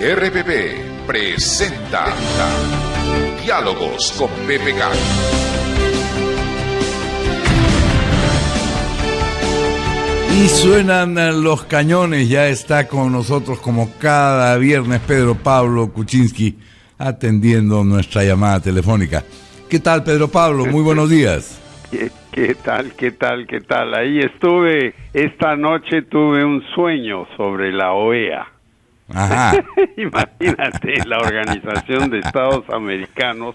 RPP presenta Diálogos con Pepe Can. Y suenan los cañones. Ya está con nosotros como cada viernes Pedro Pablo Kuczynski atendiendo nuestra llamada telefónica. ¿Qué tal, Pedro Pablo? Muy buenos días. ¿Qué tal? Ahí estuve, esta noche tuve un sueño sobre la OEA. Ajá. Imagínate, la Organización de Estados Americanos,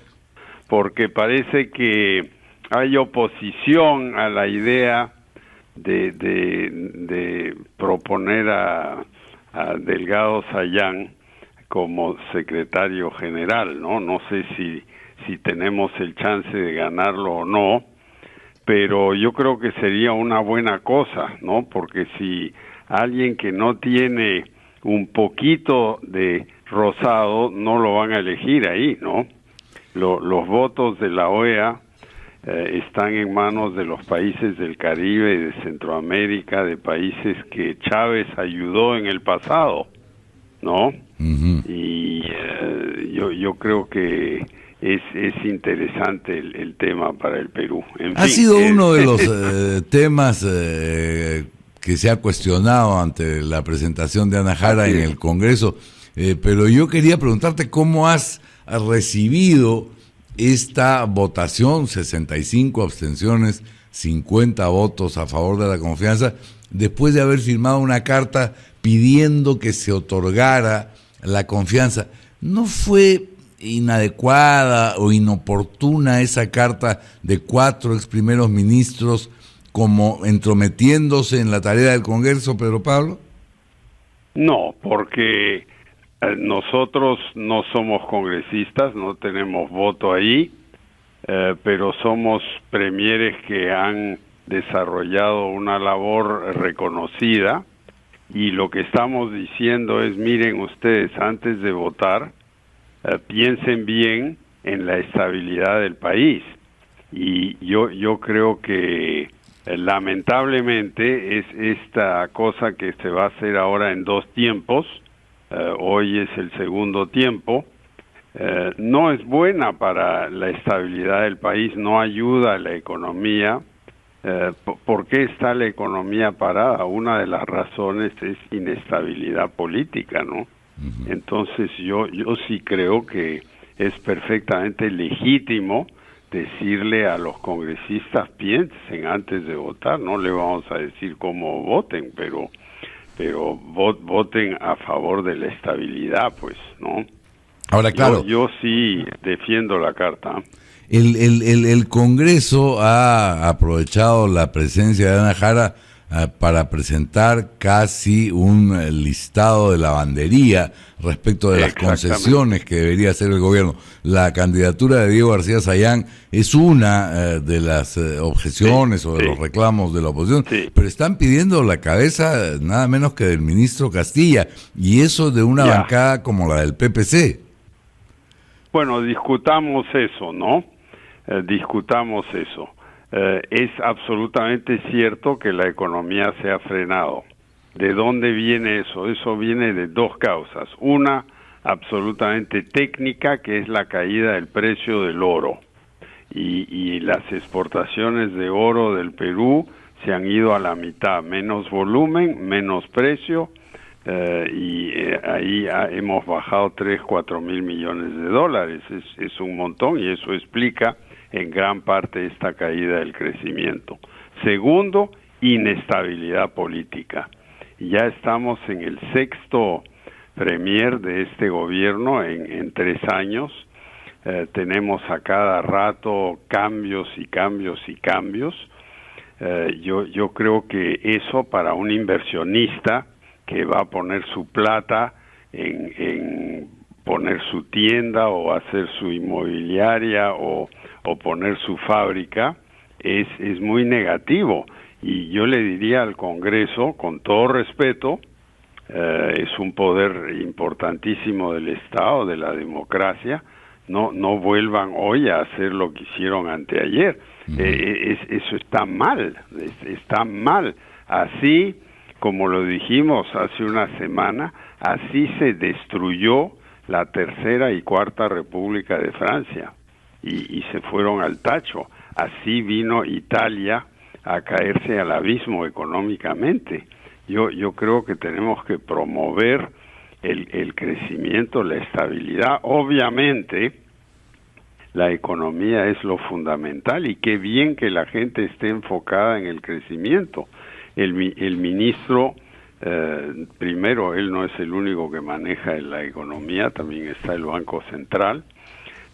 porque parece que hay oposición a la idea de proponer a Delgado Sayán como secretario general, ¿no? No sé si tenemos el chance de ganarlo o no, pero yo creo que sería una buena cosa, ¿no? Porque si alguien que no tiene un poquito de rosado, no lo van a elegir ahí, ¿no? Los votos de la OEA están en manos de los países del Caribe, de Centroamérica, de países que Chávez ayudó en el pasado, ¿no? Uh-huh. Y yo creo que es interesante el tema para el Perú. Ha sido uno de los temas que se ha cuestionado ante la presentación de Ana Jara en el Congreso, pero yo quería preguntarte cómo has recibido esta votación, 65 abstenciones, 50 votos a favor de la confianza, después de haber firmado una carta pidiendo que se otorgara la confianza. ¿No fue inadecuada o inoportuna esa carta de 4 ex primeros ministros como entrometiéndose en la tarea del Congreso, Pedro Pablo? No, porque nosotros no somos congresistas, no tenemos voto ahí, pero somos premieres que han desarrollado una labor reconocida, y lo que estamos diciendo es, miren ustedes, antes de votar, piensen bien en la estabilidad del país. Y yo creo que lamentablemente es esta cosa que se va a hacer ahora en 2 tiempos, hoy es el segundo tiempo, no es buena para la estabilidad del país, no ayuda a la economía. ¿Por qué está la economía parada? Una de las razones es inestabilidad política, ¿no? Uh-huh. Entonces yo sí creo que es perfectamente legítimo decirle a los congresistas, piensen antes de votar. No le vamos a decir cómo voten, pero voten a favor de la estabilidad, pues, ¿no? Ahora, claro, yo sí defiendo la carta. El Congreso ha aprovechado la presencia de Ana Jara para presentar casi un listado de lavandería respecto de las concesiones que debería hacer el gobierno. La candidatura de Diego García Sayán es una de las objeciones o de los reclamos de la oposición, pero están pidiendo la cabeza nada menos que del ministro Castilla, y eso de una bancada como la del PPC. Bueno, discutamos eso, ¿no? Discutamos eso. Es absolutamente cierto que la economía se ha frenado. ¿De dónde viene eso? Eso viene de 2 causas. Una, absolutamente técnica, que es la caída del precio del oro. Y las exportaciones de oro del Perú se han ido a la mitad. Menos volumen, menos precio, ahí hemos bajado 3-4 mil millones de dólares. Es un montón, y eso explica en gran parte esta caída del crecimiento. Segundo, inestabilidad política. Ya estamos en el 6º premier de este gobierno en 3 años. Tenemos a cada rato cambios. Yo creo que eso, para un inversionista que va a poner su plata en poner su tienda o hacer su inmobiliaria o poner su fábrica, es muy negativo. Y yo le diría al Congreso, con todo respeto, es un poder importantísimo del Estado, de la democracia, no vuelvan hoy a hacer lo que hicieron anteayer. Eso está mal. Así como lo dijimos hace una semana, Así se destruyó la Tercera y Cuarta República de Francia y se fueron al tacho. Así vino Italia a caerse al abismo económicamente. Yo creo que tenemos que promover el crecimiento, la estabilidad. Obviamente, la economía es lo fundamental y qué bien que la gente esté enfocada en el crecimiento. El ministro, primero, él no es el único que maneja la economía, también está el Banco Central.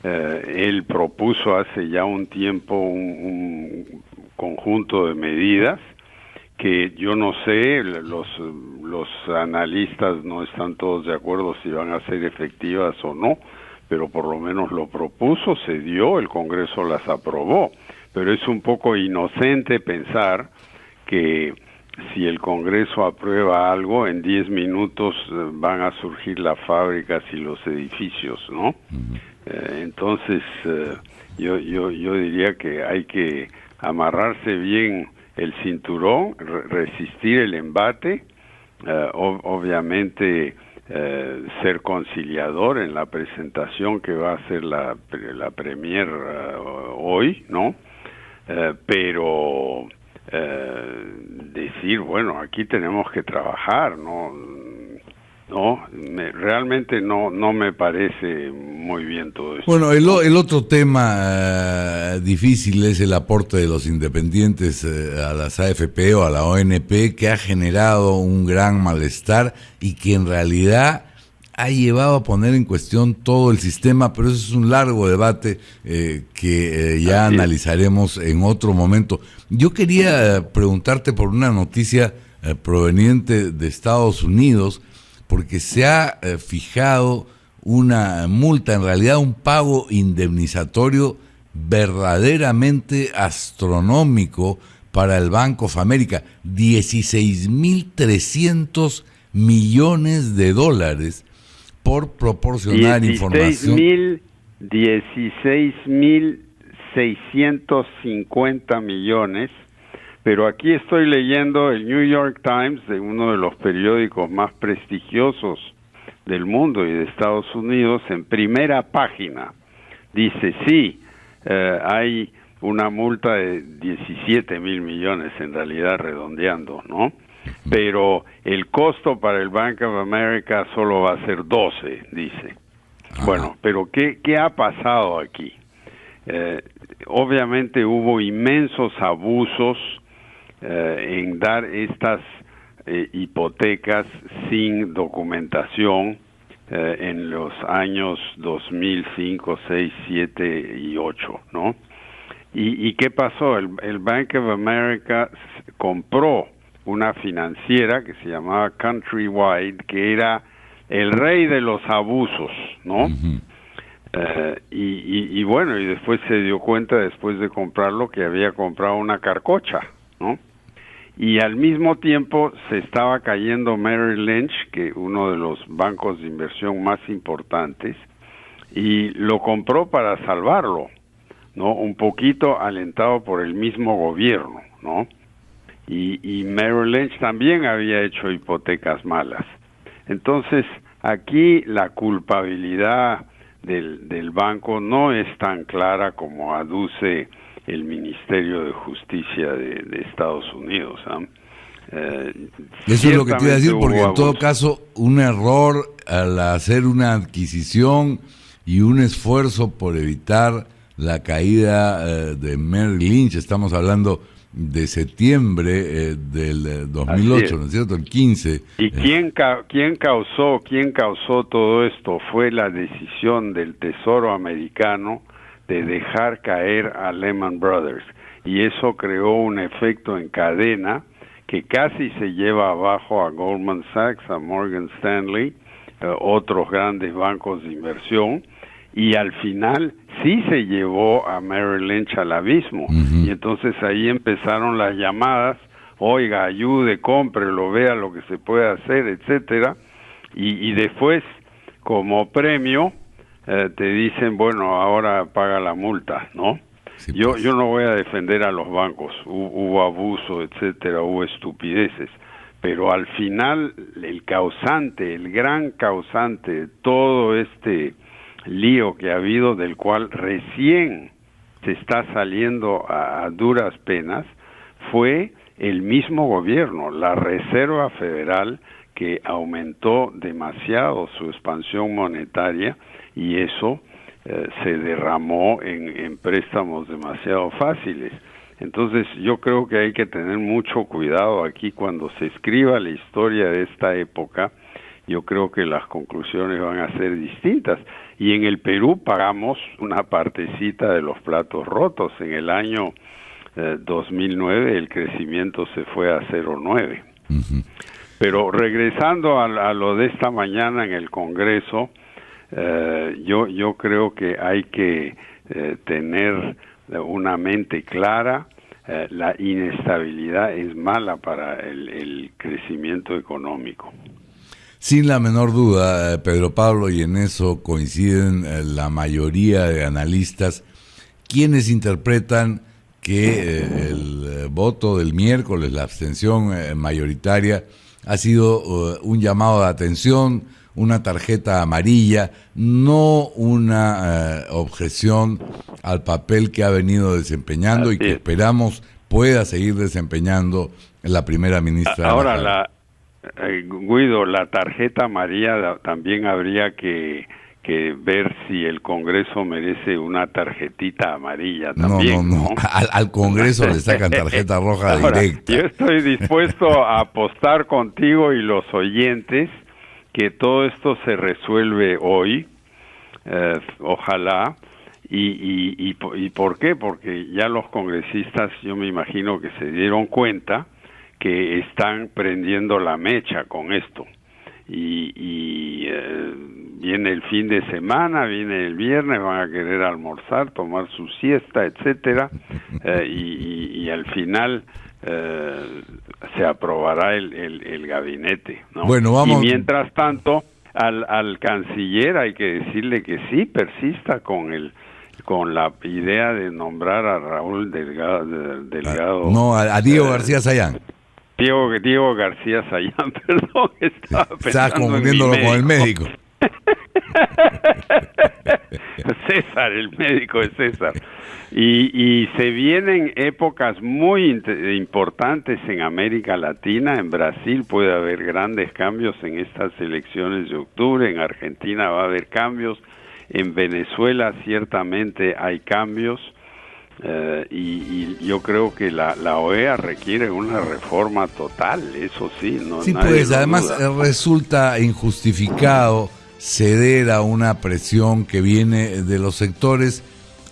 Él propuso hace ya un tiempo un conjunto de medidas que yo no sé, los analistas no están todos de acuerdo si van a ser efectivas o no, pero por lo menos lo propuso, se dio, el Congreso las aprobó, pero es un poco inocente pensar que si el Congreso aprueba algo, en 10 minutos van a surgir las fábricas y los edificios, ¿no? Entonces, yo diría que hay que amarrarse bien el cinturón, resistir el embate, obviamente ser conciliador en la presentación que va a hacer la premier hoy, ¿no? Pero decir, bueno, aquí tenemos que trabajar, realmente no me parece muy bien todo esto. Bueno, el otro tema difícil es el aporte de los independientes a las AFP o a la ONP, que ha generado un gran malestar y que en realidad ha llevado a poner en cuestión todo el sistema, pero eso es un largo debate que ya analizaremos en otro momento. Yo quería preguntarte por una noticia proveniente de Estados Unidos, porque se ha fijado una multa, en realidad un pago indemnizatorio verdaderamente astronómico para el Bank of America, 16.300 millones de dólares por proporcionar información. 16.650 millones, pero aquí estoy leyendo el New York Times, de uno de los periódicos más prestigiosos del mundo y de Estados Unidos, en primera página. Dice, sí, hay una multa de 17.000 millones, en realidad redondeando, ¿no? Pero el costo para el Bank of America solo va a ser 12, dice. Bueno, pero ¿qué ha pasado aquí? Obviamente hubo inmensos abusos en dar estas hipotecas sin documentación en los años 2005, 6, 7 y 8, ¿no? ¿Y qué pasó? El Bank of America compró una financiera que se llamaba Countrywide, que era el rey de los abusos, ¿no? Y bueno, y después se dio cuenta, después de comprarlo, que había comprado una carcocha, ¿no? Y al mismo tiempo se estaba cayendo Merrill Lynch, que uno de los bancos de inversión más importantes, y lo compró para salvarlo, ¿no? Un poquito alentado por el mismo gobierno, ¿no? Y Merrill Lynch también había hecho hipotecas malas. Entonces, aquí la culpabilidad del banco no es tan clara como aduce el Ministerio de Justicia de Estados Unidos. Eso es lo que te iba a decir, porque en todo caso, un error al hacer una adquisición y un esfuerzo por evitar la caída de Merrill Lynch, estamos hablando de septiembre del 2008, ¿no es cierto? El 15. ¿Y quién causó todo esto? Fue la decisión del Tesoro americano de dejar caer a Lehman Brothers, y eso creó un efecto en cadena que casi se lleva abajo a Goldman Sachs, a Morgan Stanley, otros grandes bancos de inversión, y al final sí se llevó a Merrill Lynch al abismo. Y entonces ahí empezaron las llamadas, oiga, ayude, cómprelo, vea lo que se puede hacer, etcétera, y después, como premio, te dicen, bueno, ahora paga la multa, ¿no? Sí, pues. Yo no voy a defender a los bancos, hubo abuso, etcétera, hubo estupideces, pero al final el causante, el gran causante de todo este lío que ha habido, del cual recién se está saliendo a duras penas, fue el mismo gobierno, la Reserva Federal, que aumentó demasiado su expansión monetaria, y eso se derramó en préstamos demasiado fáciles. Entonces yo creo que hay que tener mucho cuidado aquí cuando se escriba la historia de esta época. Yo creo que las conclusiones van a ser distintas. Y en el Perú pagamos una partecita de los platos rotos. En el año 2009 el crecimiento se fue a 0,9. Uh-huh. Pero regresando a lo de esta mañana en el Congreso, yo creo que hay que tener una mente clara. La inestabilidad es mala para el crecimiento económico. Sin la menor duda, Pedro Pablo, y en eso coinciden la mayoría de analistas, quienes interpretan que el voto del miércoles, la abstención mayoritaria, ha sido un llamado de atención, una tarjeta amarilla, no una objeción al papel que ha venido desempeñando y que esperamos pueda seguir desempeñando la primera ministra. Ahora, Guido, la tarjeta amarilla también habría que ver si el Congreso merece una tarjetita amarilla también. No. Al Congreso le sacan tarjeta roja ahora, directa. Yo estoy dispuesto a apostar contigo y los oyentes que todo esto se resuelve hoy, ojalá. ¿Y por qué? Porque ya los congresistas, yo me imagino que se dieron cuenta que están prendiendo la mecha con esto. Y viene el fin de semana, viene el viernes, van a querer almorzar, tomar su siesta, etcétera, y al final se aprobará el gabinete, ¿no? Bueno, vamos. Y mientras tanto, al canciller hay que decirle que sí persista con la idea de nombrar a Raúl Delgado. No, a Diego García Sayán. Diego García Sayán, perdón, estás confundiéndolo con el médico. César, el médico es César. Y se vienen épocas muy importantes en América Latina. En Brasil puede haber grandes cambios en estas elecciones de octubre. En Argentina va a haber cambios. En Venezuela ciertamente hay cambios. Y yo creo que la OEA requiere una reforma total, eso sí. Sí, pues además resulta injustificado ceder a una presión que viene de los sectores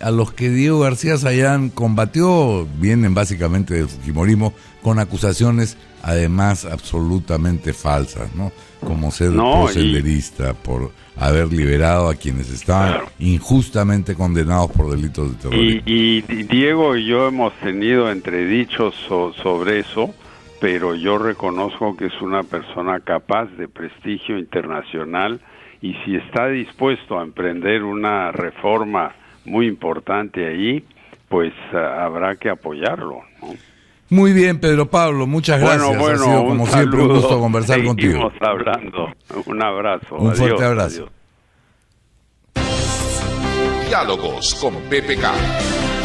a los que Diego García Sayán combatió, vienen básicamente del fujimorismo, con acusaciones además absolutamente falsas, ¿no? Como ser proselderista por haber liberado a quienes estaban injustamente condenados por delitos de terrorismo. Y Diego y yo hemos tenido entredichos sobre eso, pero yo reconozco que es una persona capaz de prestigio internacional, y si está dispuesto a emprender una reforma muy importante ahí, pues habrá que apoyarlo, ¿no? Muy bien, Pedro Pablo, muchas gracias. Bueno, ha sido como siempre un gusto conversar contigo. Seguimos hablando. Un abrazo. Un fuerte abrazo. Adiós. Diálogos con PPK.